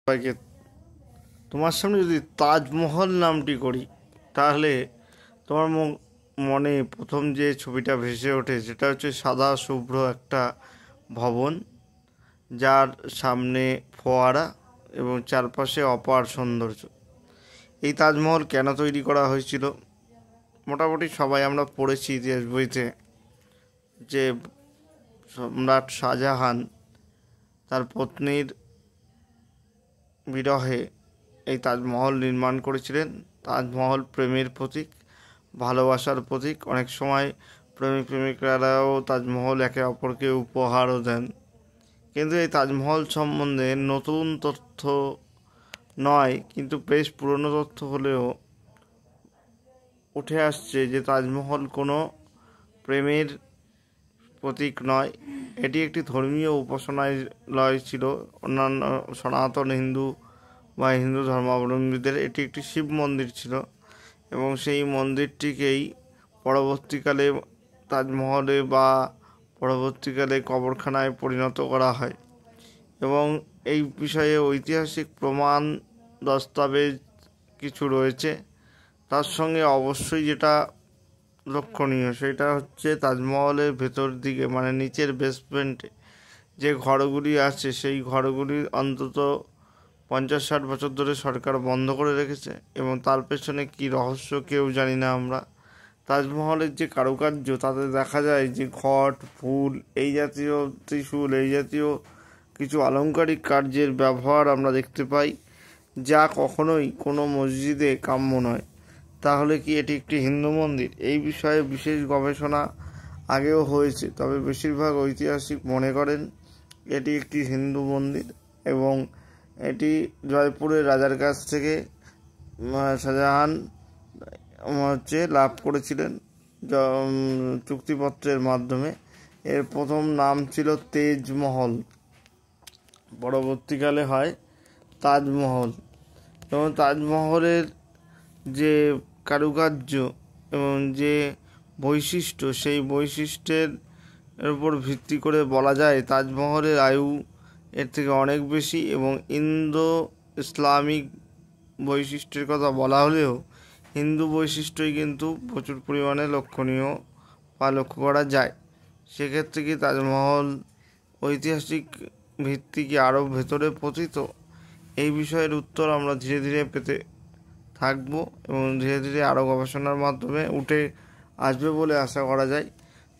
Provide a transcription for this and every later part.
সবাইকে তোমার সামনে যদি তাজমহল নামটি করি তাহলে তোমার মনে প্রথম যে ছবিটা ভেসে ওঠে সেটা হচ্ছে সাদা শুভ্র একটা ভবন, যার সামনে ফোয়ারা এবং চারপাশে অপার সৌন্দর্য। এই তাজমহল কেন তৈরি করা হয়েছিল? মোটামুটি সবাই আমরা পড়েছি ইতিহাস বইতে যে সম্রাট শাহজাহান তার পত্নীর বিরহে এই তাজমহল নির্মাণ করেছিলেন। তাজমহল প্রেমের প্রতীক, ভালোবাসার প্রতীক। অনেক সময় প্রেমিক প্রেমিকারাও তাজমহল একে অপরকে উপহারও দেন। কিন্তু এই তাজমহল সম্বন্ধে নতুন তথ্য নয়, কিন্তু বেশ পুরনো তথ্য হলেও উঠে আসছে যে তাজমহল কোনো প্রেমের প্রতীক নয়, এটি একটি ধর্মীয় উপাসনালয় ছিল। অন্যান্য সনাতন হিন্দু বা হিন্দু ধর্মাবলম্বীদের এটি একটি শিব মন্দির ছিল এবং সেই মন্দিরটিকেই পরবর্তীকালে তাজমহলে বা পরবর্তীকালে কবরখানায় পরিণত করা হয়। এবং এই বিষয়ে ঐতিহাসিক প্রমাণ দস্তাবেজ কিছু রয়েছে। তার সঙ্গে অবশ্যই যেটা লক্ষণীয় সেটা হচ্ছে তাজমহলের ভেতর দিকে মানে নিচের বেসমেন্টে যে ঘরগুলি আছে সেই ঘরগুলি অন্তত 50-60 বছর ধরে সরকার বন্ধ করে রেখেছে এবং তার পেছনে কী রহস্য কেউ জানি না আমরা। তাজমহলের যে কারুকার্য তাতে দেখা যায় যে ঘট, ফুল, এই জাতীয় ত্রিশূল, এই জাতীয় কিছু আলংকারিক কার্যের ব্যবহার আমরা দেখতে পাই, যা কখনোই কোনো মসজিদে কাম্য নয়। তাহলে কি এটি একটি হিন্দু মন্দির? এই বিষয়ে বিশেষ গবেষণা আগেও হয়েছে, তবে বেশিরভাগ ঐতিহাসিক মনে করেন এটি একটি হিন্দু মন্দির এবং এটি জয়পুরের রাজার কাছ থেকে শাহজাহান লাভ করেছিলেন চুক্তিপত্রের মাধ্যমে। এর প্রথম নাম ছিল তেজমহল, পরবর্তীকালে হয় তাজমহল। এবং তাজমহলের যে কারুকার্য এবং যে বৈশিষ্ট্য, সেই বৈশিষ্ট্যের উপর ভিত্তি করে বলা যায় তাজমহলের আয়ু এর থেকে অনেক বেশি এবং ইন্দো ইসলামিক বৈশিষ্ট্যের কথা বলা হলেও হিন্দু বৈশিষ্ট্যই কিন্তু প্রচুর পরিমাণে লক্ষণীয় বা লক্ষ্য করা যায়। সেক্ষেত্রে কি তাজমহল ঐতিহাসিক ভিত্তি কি আরও ভেতরে পতিত? এই বিষয়ের উত্তর আমরা ধীরে ধীরে পেতে থাকবো এবং ধীরে ধীরে আরও গবেষণার মাধ্যমে উঠে আসবে বলে আশা করা যায়।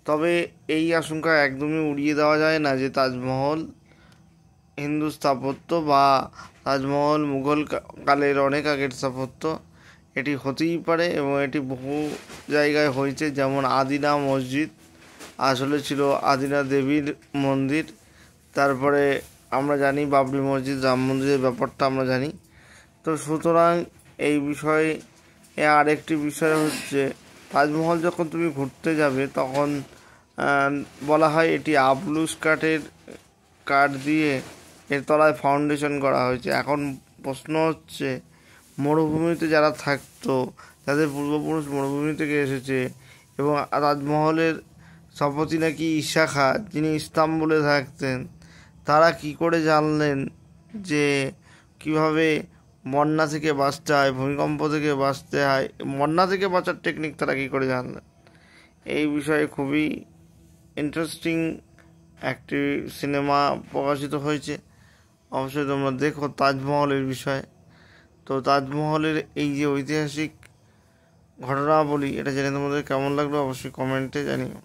তবে এই আশঙ্কা একদমই উড়িয়ে দেওয়া যায় না যে তাজমহল হিন্দু স্থাপত্য বা তাজমহল মুঘল কালের অনেক আগের স্থাপত্য। এটি হতেই পারে এবং এটি বহু জায়গায় হয়েছে, যেমন আদিনা মসজিদ আসলে ছিল আদিনা দেবীর মন্দির। তারপরে আমরা জানি বাবরি মসজিদ, রাম মন্দিরের ব্যাপারটা আমরা জানি। তো সুতরাং এই বিষয়ে আরেকটি বিষয় হচ্ছে তাজমহল যখন তুমি ঘুরতে যাবে তখন বলা হয় এটি আবলুস কাঠ দিয়ে এর তলায় ফাউন্ডেশন করা হয়েছে। এখন প্রশ্ন হচ্ছে মরুভূমিতে যারা থাকতো, যাদের পূর্বপুরুষ মরুভূমি থেকে এসেছে এবং তাজমহলের স্থপতি নাকি ঈসা খাঁ, যিনি ইস্তাম্বুলে থাকতেন, তারা কি করে জানলেন যে কিভাবে বন্যা থেকে বাঁচতে হয়, ভূমিকম্প থেকে বাঁচতে হয়, বন্যা থেকে বাঁচার টেকনিক তারা কী করে জানলেন? এই বিষয়ে খুবই ইন্টারেস্টিং একটি সিনেমা প্রকাশিত হয়েছে, অবশ্যই তোমরা দেখো তাজমহলের বিষয়ে। তো তাজমহলের এই যে ঐতিহাসিক ঘটনাবলী, এটা জেনে তোমাদের কেমন লাগলো অবশ্যই কমেন্টে জানিও।